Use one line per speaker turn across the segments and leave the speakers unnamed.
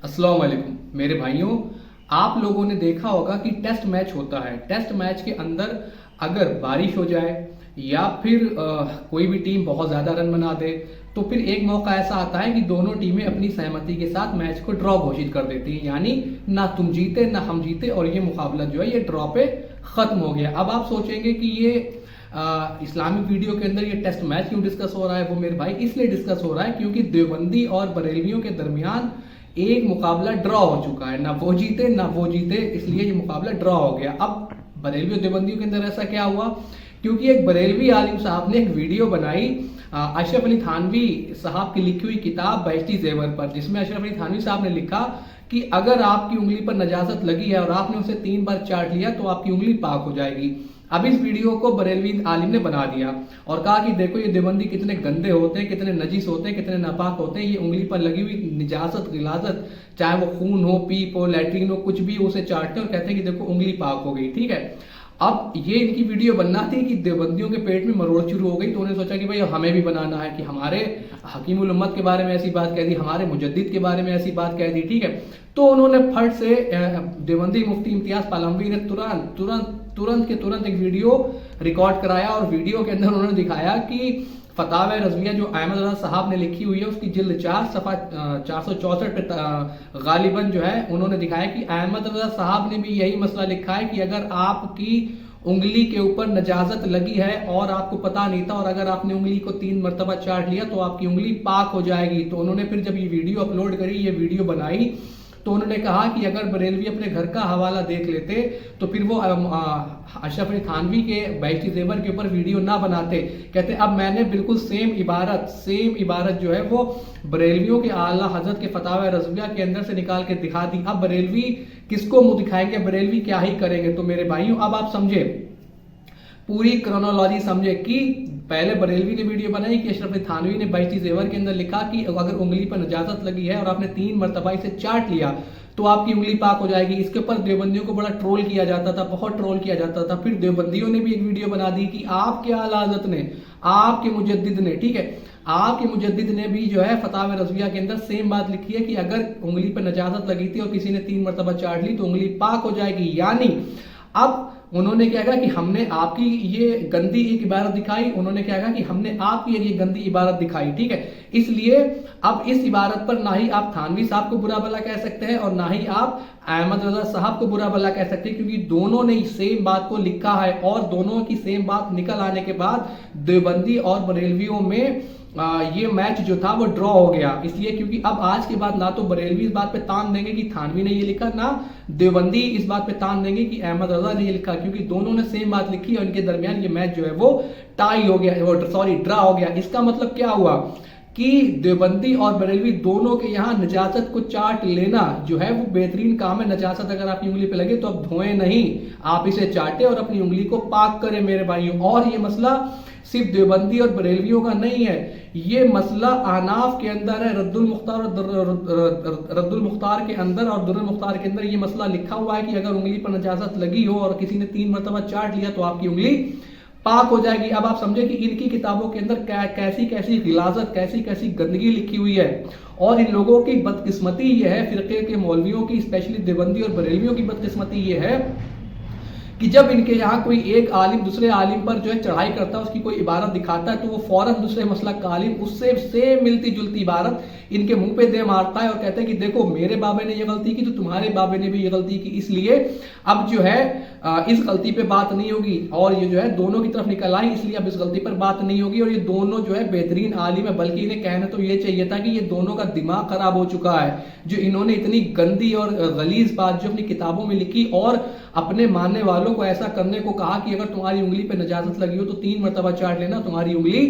अस्सलाम वालेकुम मेरे भाइयों। आप लोगों ने देखा होगा कि टेस्ट मैच होता है। टेस्ट मैच के अंदर अगर बारिश हो जाए या फिर कोई भी टीम बहुत ज़्यादा रन बना दे तो फिर एक मौका ऐसा आता है कि दोनों टीमें अपनी सहमति के साथ मैच को ड्रॉ घोषित कर देती हैं, यानी ना तुम जीते ना हम जीते और ये मुकाबला जो है ये ड्रॉ पे ख़त्म हो गया। अब आप सोचेंगे कि ये इस्लामिक वीडियो के अंदर ये टेस्ट मैच क्यों डिस्कस हो रहा है। वो मेरे भाई इसलिए डिस्कस हो रहा है क्योंकि देवबंदी और बरेलवियों के दरमियान एक मुकाबला ड्रॉ हो चुका है, ना वो जीते ना वो जीते, इसलिए ये मुकाबला ड्रॉ हो गया। अब बरेलवी और देवबंदियों के अंदर ऐसा क्या हुआ, क्योंकि एक बरेलवी आलिम साहब ने एक वीडियो बनाई अशरफ अली थानवी साहब की लिखी हुई किताब बहश्ती ज़ेवर पर, जिसमें अशरफ अली थानवी साहब ने लिखा कि अगर आपकी उंगली पर नजासत लगी है और आपने उसे 3 बार चाट लिया तो आपकी उंगली पाक हो जाएगी। अब इस वीडियो को बरेलवी आलिम ने बना दिया और कहा कि देखो ये देवबंदी कितने गंदे होते हैं, कितने नजीस होते हैं, कितने नापाक होते हैं। ये उंगली पर लगी हुई निजासत गिलाजत, चाहे वो खून हो, पीप हो, लैट्रिन हो, कुछ भी, उसे चाटते हैं और कहते हैं कि देखो उंगली पाक हो गई। ठीक है, अब ये इनकी वीडियो बनना थी कि देवबंदियों के पेट में मरोड़ शुरू हो गई, तो उन्होंने सोचा कि भाई हमें भी बनाना है कि हमारे हकीमुल उम्मत के बारे में ऐसी बात कह दी, हमारे मुजद्दिद के बारे में ऐसी बात कह दी। ठीक है, तो उन्होंने फट से देवबंदी मुफ्ती इम्तियाज पालमवी ने तुरंत एक वीडियो रिकॉर्ड कराया और वीडियो के अंदर उन्होंने दिखाया कि फतावा रज़विया जो अहमद रज़ा साहब ने लिखी हुई है उसकी जिल्द 4 सफ़ा 464 पे गालिबन जो है उन्होंने दिखाया कि अहमद रज़ा साहब ने भी यही मसला लिखा है कि अगर आपकी उंगली के ऊपर नजाजत लगी है और आपको पता नहीं था और अगर आपने उंगली को 3 मरतबा चाट लिया तो आपकी उंगली पाक हो जाएगी। तो उन्होंने फिर जब ये वीडियो अपलोड करी, ये वीडियो बनाई, तो उन्होंने कहा कि अगर बरेलवी अपने घर का हवाला देख लेते तो फिर वो अशरफ अली थानवी के बहश्ती ज़ेवर के ऊपर वीडियो ना बनाते। कहते अब मैंने बिल्कुल सेम इबारत जो है वो बरेलवियों के आला हजरत के फतावा रज़विया के अंदर से निकाल के दिखा दी। अब बरेलवी किसको मुंह दिखाएंगे, बरेलवी क्या ही करेंगे। तो मेरे भाइयों अब आप समझे, पूरी क्रोनोलॉजी समझे कि पहले बरेलवी ने वीडियो बनाई कि अशरफ अली थानवी ने बहश्ती ज़ेवर के अंदर लिखा कि अगर उंगली पर नजासत लगी है और आपने 3 मरतबा इसे चाट लिया तो आपकी उंगली पाक हो जाएगी। इसके ऊपर देवबंदियों को बड़ा ट्रोल किया जाता था, बहुत ट्रोल किया जाता था। फिर देवबंदियों ने भी एक वीडियो बना दी कि आपके आला हज़रत ने, आपके मुजद्दिद ने, ठीक है, आपके मुजद्दिद ने भी जो है फतावा रज़विया के अंदर सेम बात लिखी है कि अगर उंगली पर नजासत लगी थी और किसी ने 3 मरतबा चाट ली तो उंगली पाक हो जाएगी। यानी अब उन्होंने क्या कहा कि हमने आपकी ये गंदी एक इबारत दिखाई, उन्होंने क्या कहा कि हमने आपकी ये गंदी इबारत दिखाई। ठीक है, इसलिए अब इस इबारत पर ना ही आप थानवी साहब को बुरा भला कह सकते हैं और ना ही आप अहमद रज़ा साहब को बुरा भला कह सकते हैं, क्योंकि दोनों ने सेम बात को लिखा है और दोनों की सेम बात निकल आने के बाद देवबंदी और बरेलवियों में ये मैच जो था वो ड्रॉ हो गया। इसलिए क्योंकि अब आज के बाद ना तो बरेलवी इस बात पे तान देंगे कि थानवी ने ये लिखा, ना देवबंदी इस बात पे तान देंगे कि अहमद रज़ा ने ये लिखा, क्योंकि दोनों ने सेम बात लिखी और इनके दरमियान ये मैच जो है वो टाई हो गया, ड्रा हो गया। इसका मतलब क्या हुआ कि देवबंदी और बरेलवी दोनों के यहाँ नजासत को चाट लेना जो है वो बेहतरीन काम है। नजासत अगर आपकी उंगली पे लगे तो अब धोएं नहीं, आप इसे चाटे और अपनी उंगली को पाक करें मेरे भाइयों। और ये मसला सिर्फ देवबंदी और बरेलवियों का नहीं है, ये मसला अहनाफ के अंदर है। रद्दुल मुख्तार के अंदर और दुर्रुल मुख्तार के अंदर ये मसला लिखा हुआ है कि अगर उंगली पर नजासत लगी हो और किसी ने 3 मरतबा चाट लिया तो आपकी उंगली पाक हो जाएगी। अब आप समझे कि इनकी किताबों के अंदर कैसी कैसी गिलाजत, कैसी कैसी गंदगी लिखी हुई है। और इन लोगों की बदकिस्मती ये है, फिरके के मौलवियों की, स्पेशली देवबंदी और बरेलवियों की बदकिस्मती ये है कि जब इनके यहाँ कोई एक आलिम दूसरे आलिम पर जो है चढ़ाई करता है, उसकी कोई इबारत दिखाता है तो वो फौरन दूसरे मसलक का आलिम उससे सेम मिलती जुलती इबारत इनके मुंह पे दे मारता है और कहते हैं कि देखो मेरे बाबे ने ये गलती की तो तुम्हारे बाबे ने भी ये गलती की, इसलिए अब जो है इस गलती पे बात नहीं होगी। और ये जो है दोनों की तरफ निकल आई, इसलिए अब इस गलती पर बात नहीं होगी। और ये दोनों जो है बेहतरीन आलिम है, बल्कि इन्हें कहना तो ये चाहिए था कि ये दोनों का दिमाग खराब हो चुका है, जो इन्होंने इतनी गंदी और गलीज बात जो अपनी किताबों में लिखी और अपने मानने वालों को ऐसा करने को कहा कि अगर तुम्हारी उंगली पे नजासत लगी हो तो 3 मरतबा चाट लेना, तुम्हारी उंगली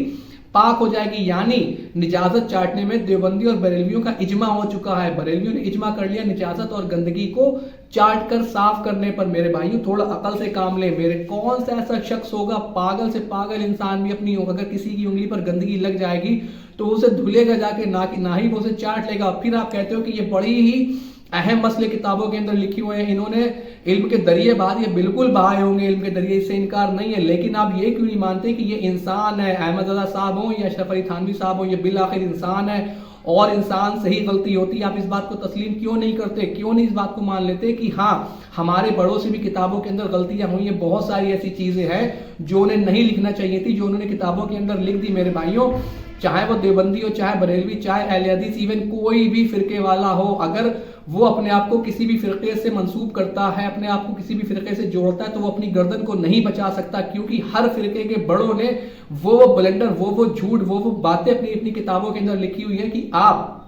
पाक हो जाएगी। यानी निजाजत चाटने में देवबंदी और बरेलवियों का इजमा हो चुका है। बरेलवियों ने इजमा कर लिया निजाजत और गंदगी को चाट कर साफ करने पर। मेरे भाइयों थोड़ा अकल से काम ले, मेरे कौन सा ऐसा शख्स होगा, पागल से पागल इंसान भी अपनी अगर किसी की उंगली पर गंदगी लग जाएगी तो उसे धुलेगा जाके, ना ही वो उसे चाट लेगा। फिर आप कहते हो कि ये बड़ी ही अहम मसले किताबों के अंदर लिखे हुए हैं, इन्होंने इल्म के दरिए बाहर ये बिल्कुल बहाए होंगे, इल्म के दरिए, इससे इनकार नहीं है। लेकिन आप ये क्यों नहीं मानते कि ये इंसान है, अहमद रज़ा साहब हो या अशरफ अली थानवी साहब हो, ये बिल आखिर इंसान है اور انسان سے ہی غلطی ہوتی ہے. آپ اس بات کو تسلیم کیوں نہیں کرتے, کیوں نہیں اس بات کو مان لیتے کہ ہاں ہمارے بڑوں سے بھی کتابوں کے اندر غلطیاں ہوئی ہیں, بہت ساری ایسی چیزیں ہیں جو انہیں نہیں لکھنا چاہیے تھی, جو انہوں نے کتابوں کے اندر لکھ دی. میرے بھائیوں, چاہے وہ دیوبندی ہو, چاہے بریلوی, چاہے اہل حدیث, ایون کوئی بھی فرقے والا ہو, اگر وہ اپنے آپ کو کسی بھی فرقے سے منسوب کرتا ہے, اپنے آپ کو کسی بھی فرقے سے جوڑتا ہے, تو وہ اپنی گردن کو نہیں بچا سکتا, کیونکہ ہر فرقے کے بڑوں نے وہ بلنڈر, وہ جھوٹ, وہ باتیں اپنی اپنی کتابوں کے اندر لکھی ہوئی ہے کہ آپ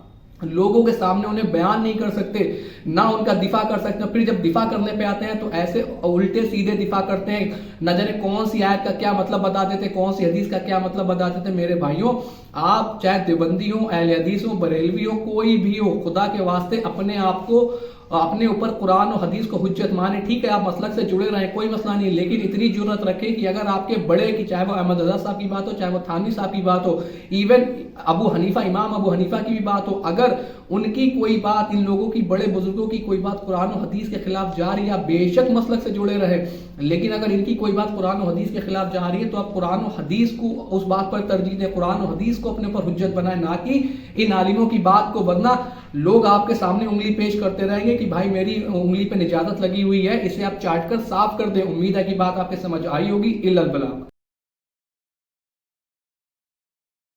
لوگوں کے سامنے انہیں بیان نہیں کر سکتے, نہ ان کا دفاع کر سکتے. پھر جب دفاع کرنے پہ آتے ہیں تو ایسے الٹے سیدھے دفاع کرتے ہیں, نہ جانے کون سی آیت کا کیا مطلب بتا دیتے, کون سی حدیث کا کیا مطلب بتا دیتے. میرے بھائیوں, آپ چاہے دیوبندی ہو, اہل حدیث ہو, بریلوی ہو, کوئی بھی ہو, خدا کے واسطے اپنے آپ کو, اپنے اوپر قرآن و حدیث کو حجت مانے. ٹھیک ہے, آپ مسلک سے جڑے رہیں, کوئی مسئلہ نہیں, لیکن اتنی جرت رکھیں کہ اگر آپ کے بڑے کی, چاہے وہ احمد رضا صاحب کی بات ہو, چاہے وہ تھانوی صاحب کی بات ہو, ایون ابو حنیفہ, امام ابو حنیفہ کی بھی بات ہو, اگر ان کی کوئی بات, ان لوگوں کی, بڑے بزرگوں کی کوئی بات قرآن و حدیث کے خلاف جا رہی ہے, آپ بے شک مسلک سے جڑے رہے, لیکن اگر ان کی کوئی بات قرآن و حدیث کے خلاف جا رہی ہے تو آپ قرآن و حدیث کو اس بات پر ترجیح دیں, قرآن و حدیث کو اپنے اوپر حجت بنائیں, نہ کہ ان عالموں کی بات کو. ورنہ لوگ آپ کے سامنے انگلی پیش کرتے رہیں گے کہ بھائی میری انگلی پہ نجازت لگی ہوئی ہے, اسے آپ چاٹ کر صاف کر دیں. امید ہے کہ بات آپ کے سمجھ آئی ہوگی. الا البلاغ.